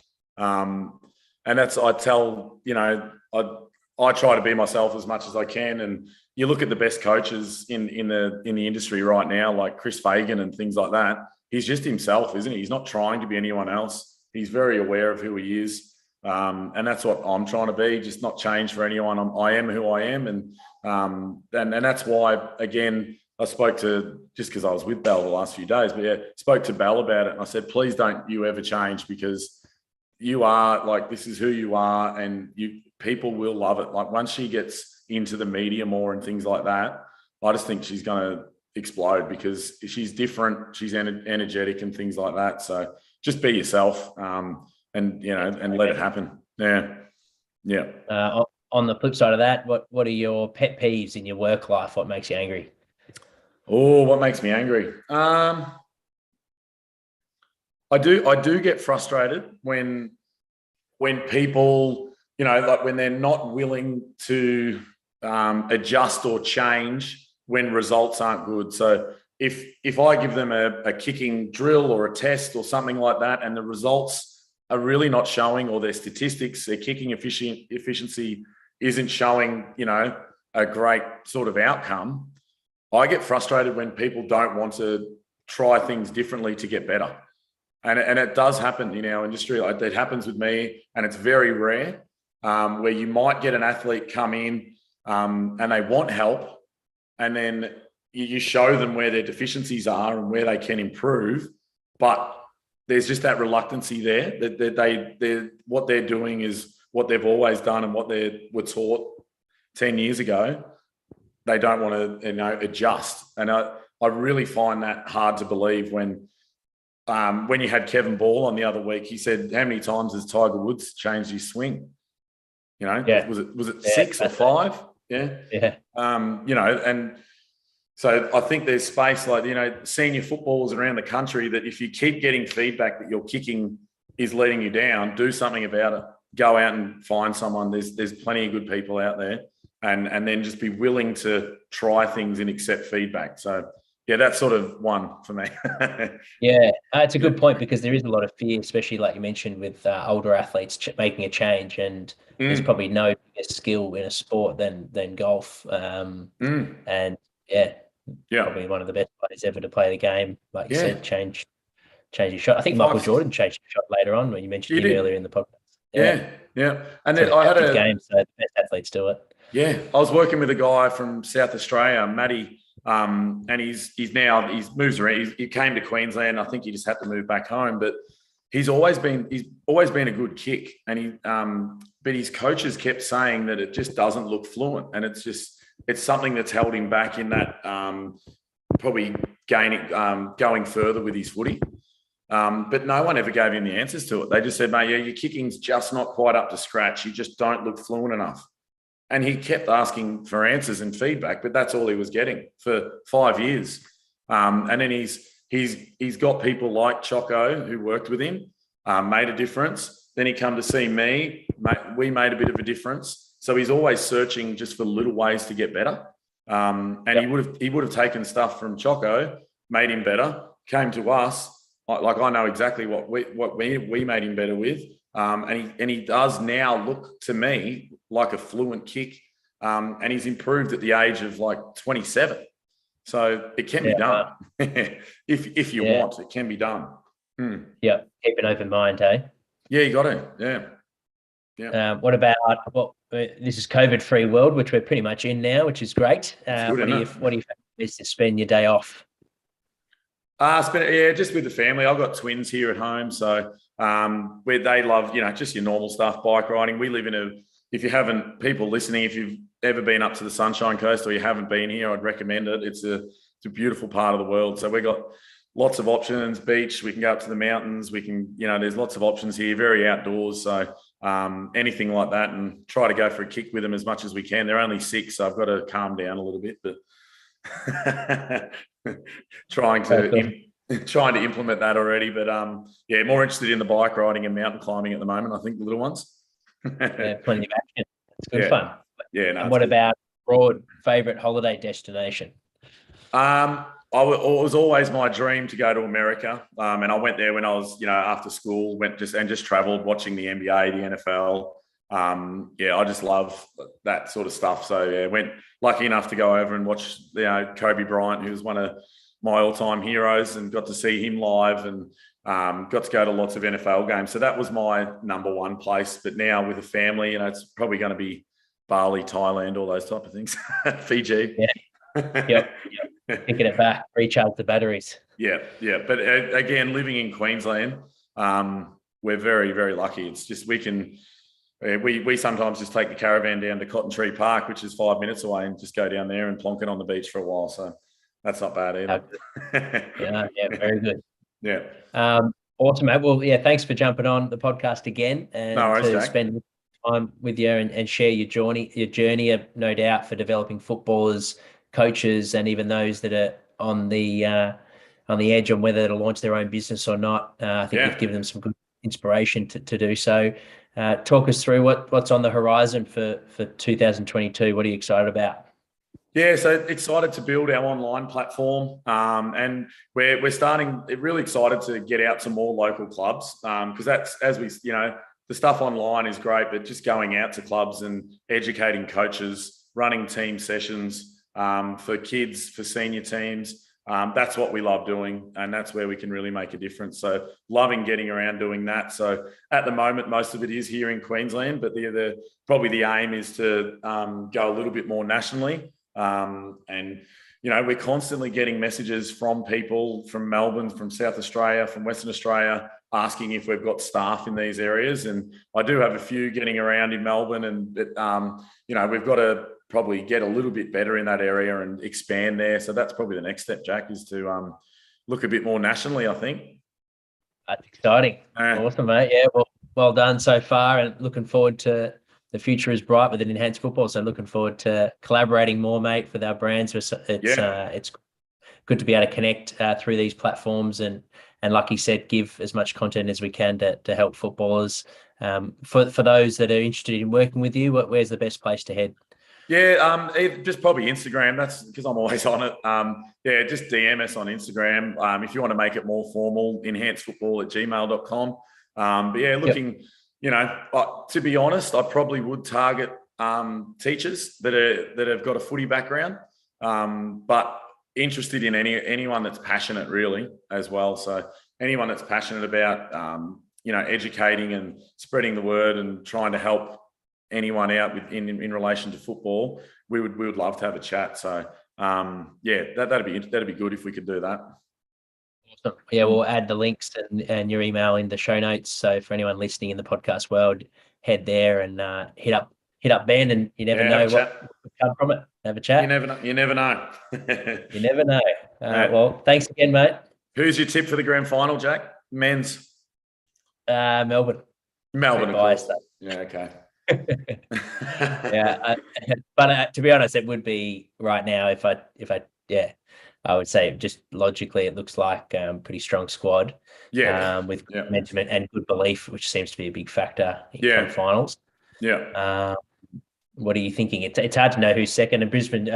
And that's, I tell, I try to be myself as much as I can. And you look at the best coaches in the industry right now, like Chris Fagan and things like that. He's just himself, isn't he? He's not trying to be anyone else. He's very aware of who he is. And that's what I'm trying to be, just not change for anyone. I am who I am. And that's why, again, I spoke to, just because I was with Bell the last few days, but yeah, spoke to Bell about it. And I said, please don't you ever change, because you are, like, this is who you are, and people will love it. Like, once she gets into the media more and things like that, I just think she's going to explode, because she's different, she's energetic and things like that. So just be yourself, and let it happen. Yeah. On the flip side of that, what are your pet peeves in your work life? What makes you angry? Oh, what makes me angry? I do get frustrated when people, like when they're not willing to adjust or change when results aren't good. So if I give them a kicking drill or a test or something like that, and the results are really not showing, or their statistics, their kicking efficiency isn't showing, a great sort of outcome, I get frustrated when people don't want to try things differently to get better. And it does happen in our industry. Like, it happens with me, and it's very rare, where you might get an athlete come in and they want help, and then you show them where their deficiencies are and where they can improve, but there's just that reluctancy there that what they're doing is what they've always done and what they were taught 10 years ago. They don't want to, adjust. And I really find that hard to believe when you had Kevin Ball on the other week. He said, how many times has Tiger Woods changed his swing? Was it 6 or 5? Yeah. And so I think there's space, like, senior footballers around the country, that if you keep getting feedback that your kicking is letting you down, do something about it. Go out and find someone. There's plenty of good people out there, and then just be willing to try things and accept feedback. So yeah, that's sort of one for me. Yeah, it's a good point, because there is a lot of fear, especially like you mentioned with older athletes making a change, and there's probably no bigger skill in a sport than golf. And probably one of the best players ever to play the game. Like you said, change his shot. I think Michael Jordan changed his shot later on, when you mentioned him earlier in the podcast. Yeah. And then I had a game, so the best athletes do it. Yeah, I was working with a guy from South Australia, Matty, and he's moved around. He came to Queensland. I think he just had to move back home, but he's always been a good kick, and but his coaches kept saying that it just doesn't look fluent, and it's something that's held him back in that probably going further with his footy. But no one ever gave him the answers to it. They just said, mate, your kicking's just not quite up to scratch. You just don't look fluent enough. And he kept asking for answers and feedback, but that's all he was getting for 5 years. And then he's got people like Choco who worked with him, made a difference. Then he come to see me. We made a bit of a difference. So he's always searching just for little ways to get better. And he would have taken stuff from Choco, made him better, came to us. Like, I know exactly what we made him better with. And he does now look to me like a fluent kick. And he's improved at the age of like 27. So it can be done. if you want, it can be done. Yeah. Keep an open mind, hey? Yeah, you got to. Yeah. What about this is COVID-free world, which we're pretty much in now, which is great. What do you think is to spend your day off? Just with the family. I've got twins here at home, so where they love, just your normal stuff, bike riding. We live if you haven't, people listening, if you've ever been up to the Sunshine Coast or you haven't been here, I'd recommend it. It's a beautiful part of the world. So we've got lots of options, beach, we can go up to the mountains, we can, there's lots of options here, very outdoors. So anything like that, and try to go for a kick with them as much as we can. They're only 6, so I've got to calm down a little bit, but trying to implement that already. But more interested in the bike riding and mountain climbing at the moment, I think, the little ones. Plenty of action. It's good fun. Yeah. And what about broad favourite holiday destination? I it was always my dream to go to America, and I went there when I was, after school. Went just travelled watching the NBA, the NFL. I just love that sort of stuff. So went lucky enough to go over and watch, Kobe Bryant, who was one of my all-time heroes, and got to see him live, and got to go to lots of NFL games. So that was my number one place. But now with a family, it's probably going to be Bali, Thailand, all those type of things. Fiji. Yeah. Yep. Picking it back, recharge the batteries. Yeah. But again, living in Queensland, we're very, very lucky. It's just we sometimes just take the caravan down to Cotton Tree Park, which is 5 minutes away, and just go down there and plonk it on the beach for a while. So that's not bad either. Yeah, very good. Yeah. Awesome, mate. Well, thanks for jumping on the podcast again and to spend time with you and share your journey, no doubt, for developing footballers, coaches, and even those that are on the edge on whether to launch their own business or not. I think you've given them some good inspiration to do so. Talk us through what's on the horizon for 2022. What are you excited about? Yeah, so excited to build our online platform, and we're really excited to get out to more local clubs, because that's, as we, the stuff online is great, but just going out to clubs and educating coaches, running team sessions for kids, for senior teams, that's what we love doing, and that's where we can really make a difference. So loving getting around doing that. So at the moment, most of it is here in Queensland, but probably the aim is to go a little bit more nationally. And we're constantly getting messages from people from Melbourne, from South Australia, from Western Australia, asking if we've got staff in these areas. And I do have a few getting around in Melbourne, and we've got to probably get a little bit better in that area and expand there. So that's probably the next step, Jack, is to look a bit more nationally, I think. That's exciting. Awesome, mate. Yeah, well done so far, and looking forward to the future is bright with an enhanced football. So looking forward to collaborating more, mate, with our brands. It's good to be able to connect through these platforms and like you said, give as much content as we can to help footballers. For those that are interested in working with you, where's the best place to head? Yeah, just probably Instagram. That's because I'm always on it. Just DM us on Instagram. If you want to make it more formal, enhancedfootball@gmail.com. But looking... to be honest, I probably would target teachers that have got a footy background, but interested in anyone that's passionate, really, as well. So anyone that's passionate about educating and spreading the word and trying to help anyone out in relation to football, we would love to have a chat. So that'd be good if we could do that. Awesome. Yeah, we'll add the links and your email in the show notes. So for anyone listening in the podcast world, head there and hit up Ben, and you never know what will come from it. Have a chat. You never know. You never know. Well, thanks again, mate. Who's your tip for the grand final, Jack? Men's? Melbourne. Melbourne, of course. Yeah, okay. But to be honest, it would be right now if I would say just logically, it looks like pretty strong squad. With good momentum and good belief, which seems to be a big factor in finals. Yeah. What are you thinking? It's hard to know who's second. And Brisbane,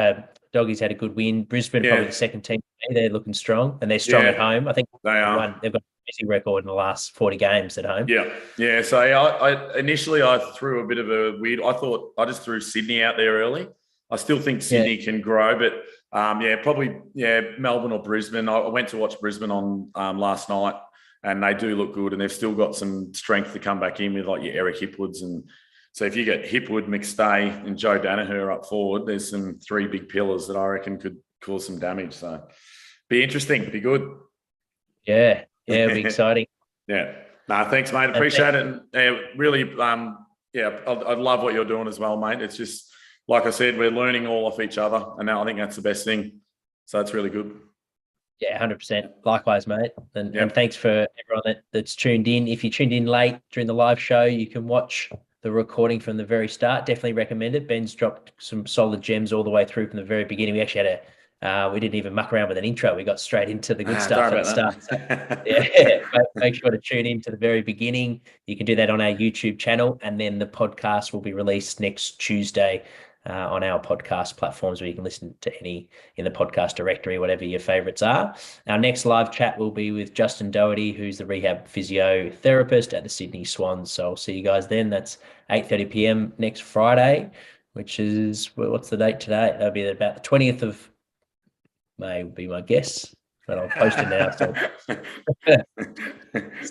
Doggies had a good win. Brisbane probably the second team. They're looking strong, and they're strong at home. I think they are. They've got a busy record in the last 40 games at home. Yeah. So I initially threw a bit of a weird. I thought I just threw Sydney out there early. I still think Sydney can grow, but probably Melbourne or Brisbane. I went to watch Brisbane on last night, and they do look good, and they've still got some strength to come back in with, like your Eric Hipwoods. And so if you get Hipwood, McStay, and Joe Danaher up forward, there's some three big pillars that I reckon could cause some damage. So be interesting, be good. Yeah, it'll be exciting. Thanks, mate. Appreciate it. And really, I love what you're doing as well, mate. It's just, like I said, we're learning all off each other, and now I think that's the best thing. So it's really good. Yeah, 100%. Likewise, mate. And thanks for everyone that's tuned in. If you tuned in late during the live show, you can watch the recording from the very start. Definitely recommend it. Ben's dropped some solid gems all the way through from the very beginning. We actually had we didn't even muck around with an intro. We got straight into the good stuff at the start. So, make sure to tune in to the very beginning. You can do that on our YouTube channel, and then the podcast will be released next Tuesday. on our podcast platforms, where you can listen to any in the podcast directory, whatever your favorites are. Our next live chat will be with Justin Doherty, who's the rehab physiotherapist at the Sydney Swans. So I'll see you guys then. That's 8:30 p.m. next Friday, which is, what's the date today? That'll be about the 20th of May, would be my guess. But I'll post it now. So.